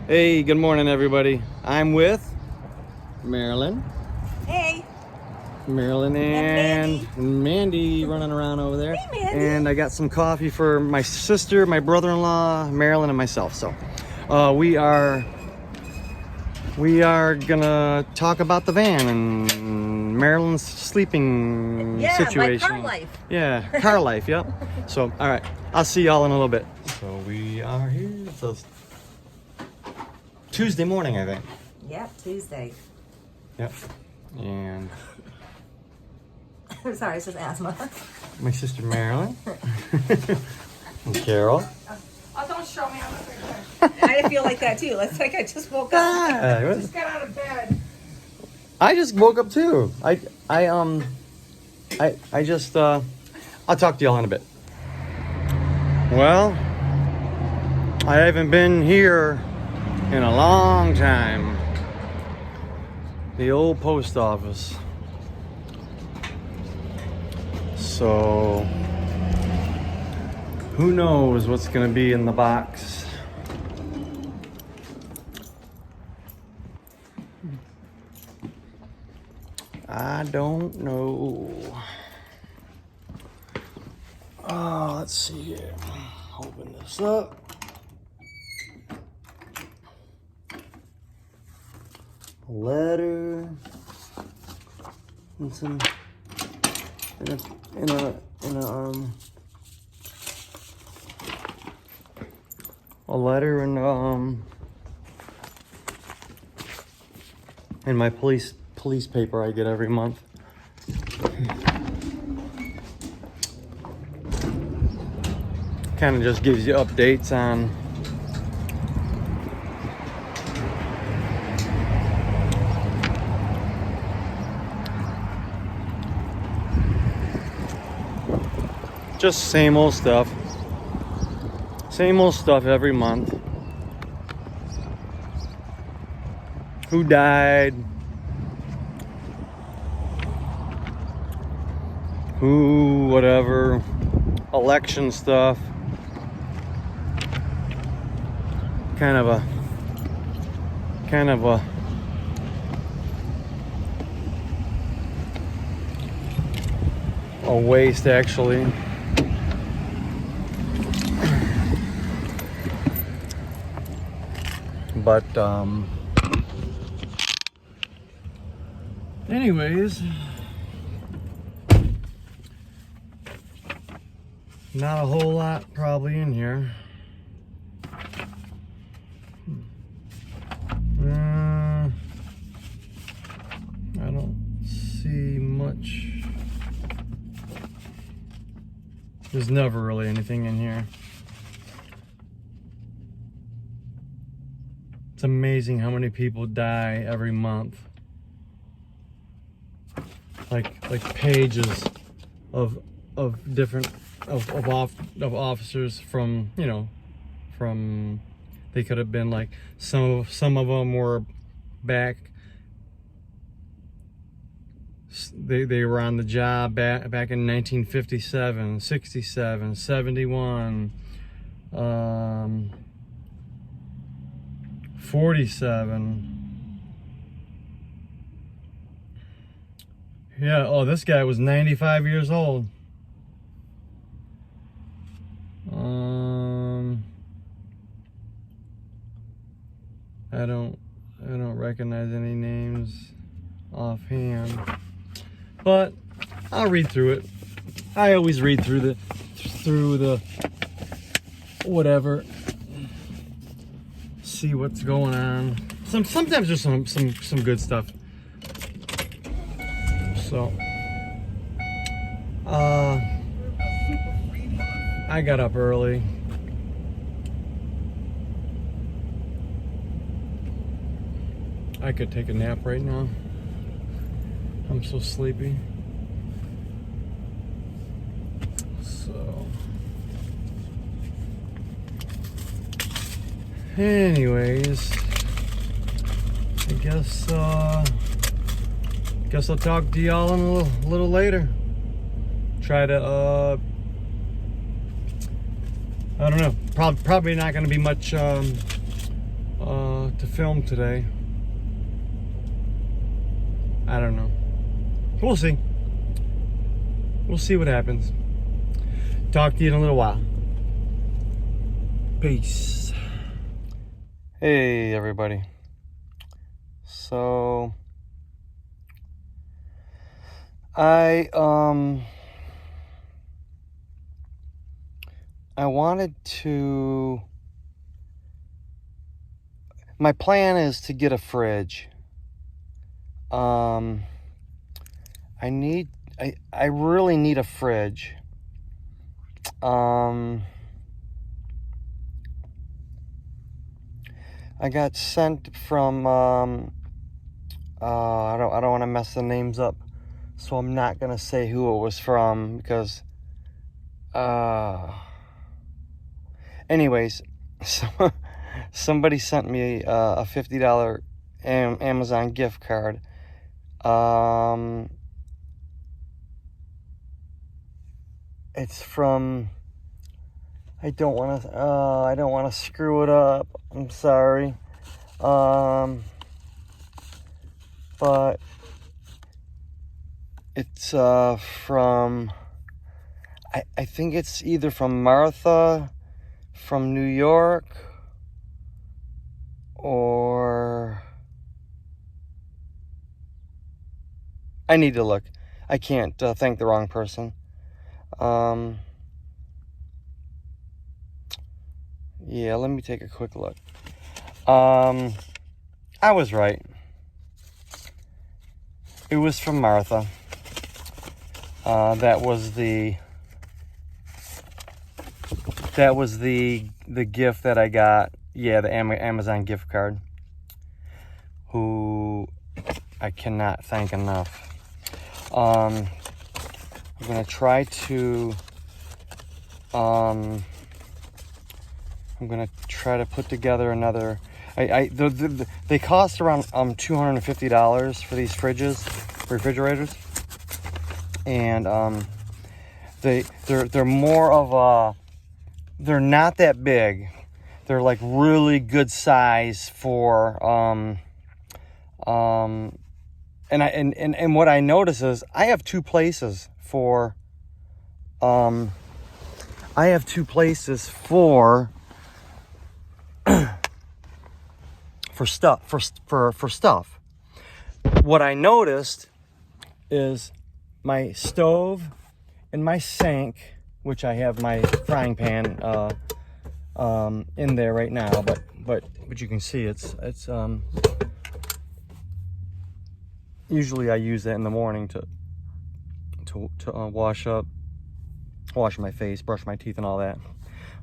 Hey, good morning, everybody. I'm with Marilyn. Hey. Marilyn and Mandy running around over there. Hey, Mandy. And I got some coffee for my sister, my brother-in-law, Marilyn, and myself. So we are gonna talk about the van and Marilyn's sleeping situation. Car life. Yeah, car life. Yep. So all right, I'll see y'all in a little bit. So we are here. So Tuesday morning, I think. Yep, Tuesday. Yep. And I'm sorry, it's just asthma. my sister Marilyn. And Carol. Oh, don't show me. I'm not I feel like that too. It's like I just woke up. just got out of bed. I just woke up too. I just I'll talk to y'all in a bit. Well, I haven't been here in a long time. The old post office. So who knows what's gonna be in the box? I don't know. Oh, let's see here. Open this up. A letter and some in a letter and my police paper I get every month. Kind of just gives you updates on just same old stuff every month. Who died, who, whatever, election stuff. Kind of a waste, actually. But anyways, not a whole lot probably in here. I don't see much. There's never really anything in here. It's amazing how many people die every month. Like pages of different officers from, you know, from, they could have been like some of them were back. They were on the job back in 1957, 67, 71, 47. Yeah, oh, this guy was 95 years old. I don't recognize any names offhand. But I'll read through it. I always read through the whatever. See what's going on. Sometimes there's some good stuff. So I got up early. I could take a nap right now. I'm so sleepy. So anyways, I guess I'll talk to y'all in a little later. Try to I don't know, probably not going to be much to film today. I don't know. We'll see. We'll see what happens. Talk to you in a little while. Peace. Hey everybody. So I wanted to, my plan is to get a fridge. I really need a fridge. I got sent from I don't want to mess the names up, so I'm not gonna say who it was from because anyways, so somebody sent me a $50 Amazon gift card. It's from, I don't want to screw it up. I'm sorry. But it's from, I think it's either from Martha from New York, or I need to look. I can't thank the wrong person. Yeah, let me take a quick look. I was right. It was from Martha. That was the gift that I got. Yeah, the Amazon gift card. Who I cannot thank enough. I'm gonna try to put together another. They cost around $250 for these refrigerators, and they're more of a, they're not that big. They're like really good size for and what I notice is I have two places for for stuff. What I noticed is my stove and my sink, which I have my frying pan in there right now, but you can see it's usually I use that in the morning to wash my face, brush my teeth and all that.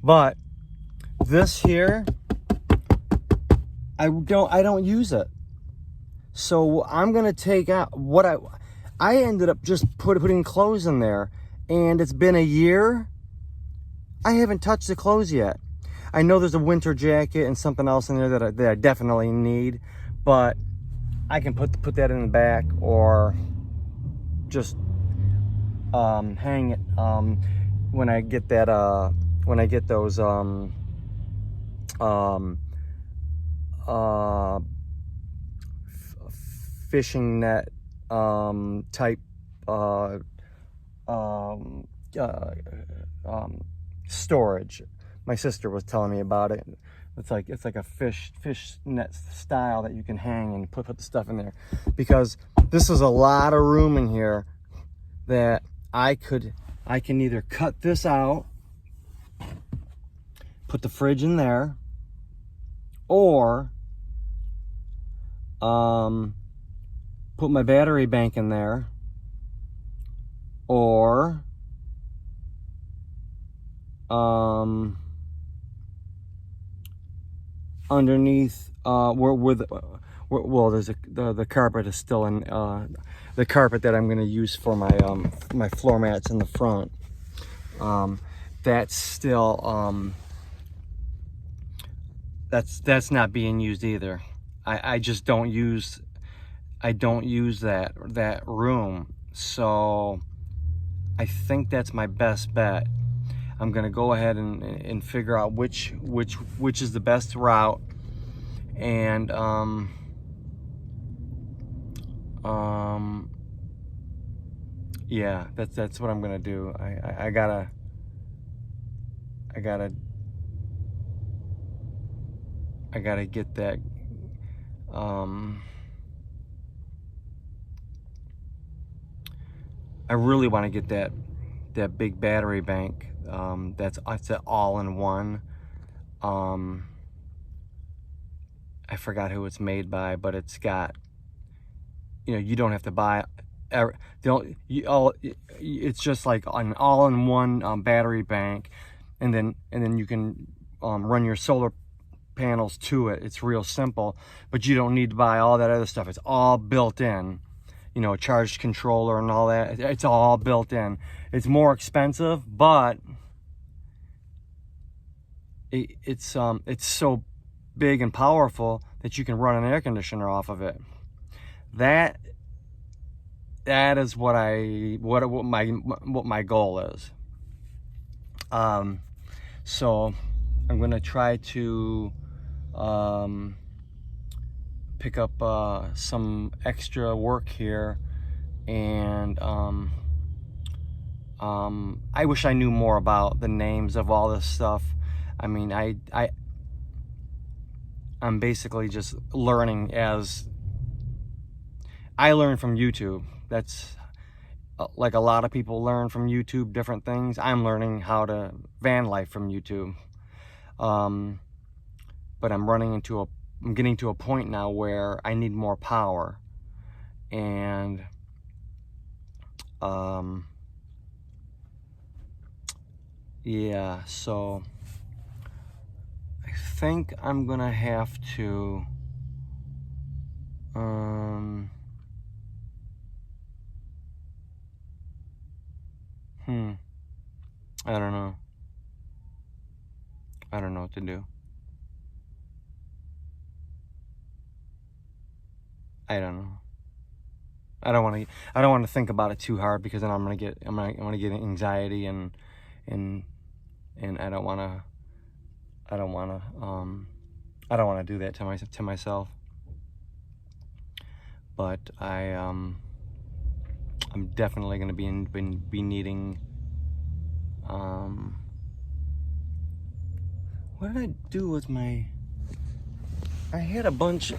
But this here, I don't use it. So I'm gonna take out what I ended up just putting clothes in there, and it's been a year. I haven't touched the clothes yet. I know there's a winter jacket and something else in there that I definitely need, but I can put that in the back, or just hang it when I get that when I get those fishing net type storage. My sister was telling me about it. It's like a fish net style that you can hang and put the stuff in there, because this is a lot of room in here that I can either cut this out, put the fridge in there, or put my battery bank in there, or underneath there's the carpet is still in the carpet that I'm going to use for my floor mats in the front. That's still that's not being used either. I just don't use that room, so I think that's my best bet. I'm gonna go ahead and figure out which is the best route, And yeah, that's what I'm gonna do. I gotta get that. I really want to get that big battery bank. That's an all-in-one. I forgot who it's made by, but it's got, you don't have to buy. It's just like an all-in-one battery bank, and then you can run your solar panels to it. It's real simple, but you don't need to buy all that other stuff. It's all built in. Charge controller and all that. It's all built in. It's more expensive, but it's so big and powerful that you can run an air conditioner off of it. That is what my goal is. So I'm gonna try to pick up some extra work here, and I wish I knew more about the names of all this stuff. I mean, I'm basically just learning as I learn from YouTube. That's like a lot of people learn from YouTube different things. I'm learning how to van life from YouTube. But I'm getting to a point now where I need more power, and yeah, so I think I'm gonna have to I don't know. I don't know what to do. I don't know. I don't want to think about it too hard, because then I'm gonna get anxiety, and I don't want to do that to myself. But I'm definitely gonna be needing. What did I do with my? I had a bunch.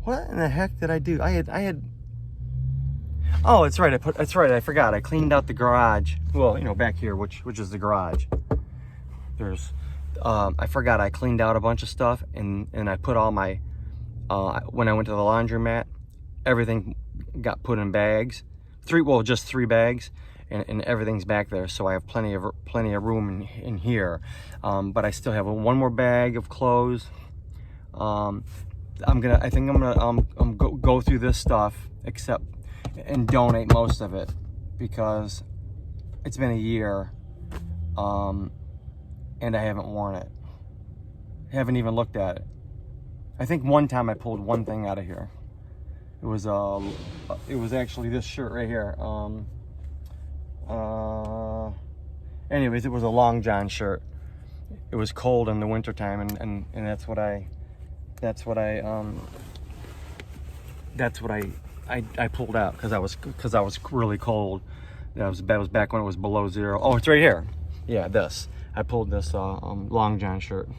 What in the heck did I do? I had. Oh, it's right. That's right. I forgot. I cleaned out the garage. Well, back here, which is the garage. There's. I forgot. I cleaned out a bunch of stuff, and I put all my. When I went to the laundromat, everything got put in bags. Just 3 bags. And everything's back there, so I have plenty of room in here. But I still have one more bag of clothes. I think I'm gonna go through this stuff, and donate most of it, because it's been a year, and I haven't worn it. I haven't even looked at it. I think one time I pulled one thing out of here. It was actually this shirt right here. Anyways, it was a long john shirt. It was cold in the wintertime, and that's what I pulled out, because I was really cold. That was back when it was below 0. Oh, it's right here. Yeah, I pulled this long john shirt,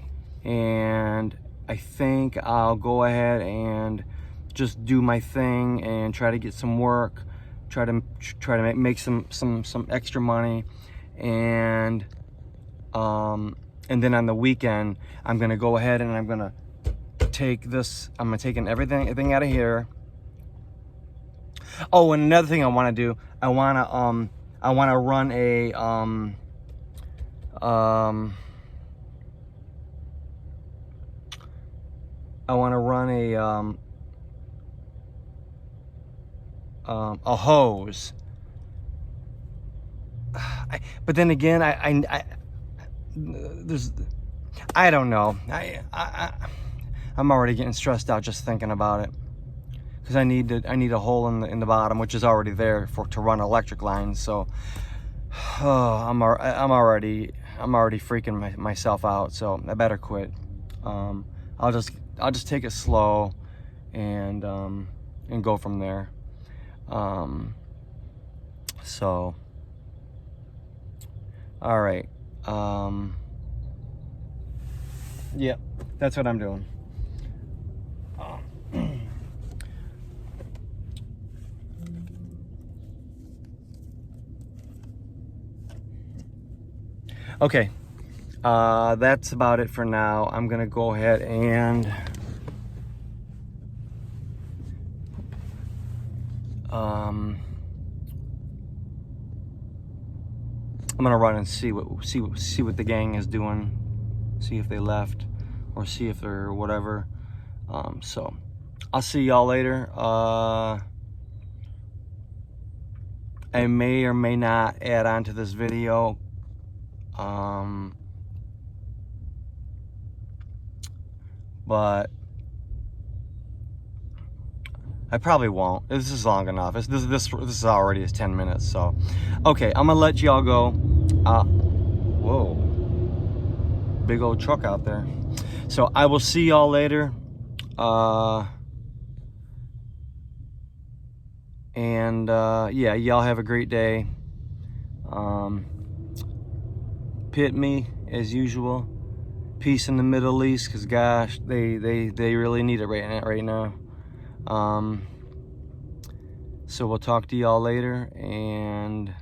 and I think I'll go ahead and just do my thing and try to get some work, try to make some extra money, and then on the weekend I'm gonna go ahead and I'm gonna take everything out of here. Oh, and another thing I want to do, I want to run a hose. But then again, I don't know. I'm already getting stressed out just thinking about it, because I need a hole in the bottom, which is already there to run electric lines. So I'm already I'm already freaking myself out, so I better quit. I'll just take it slow and go from there. So all right. Yeah, that's what I'm doing. Okay, that's about it for now. I'm gonna go ahead and I'm gonna run and see what the gang is doing, see if they left or see if they're whatever. So I'll see y'all later. I may or may not add on to this video. But I probably won't. This is long enough. This is already 10 minutes. So, okay, I'm gonna let y'all go. Whoa, big old truck out there. So I will see y'all later. Yeah, y'all have a great day. PITME as usual. Peace in the Middle East, because gosh, they really need it right now. So we'll talk to y'all later, and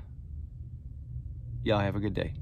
y'all have a good day.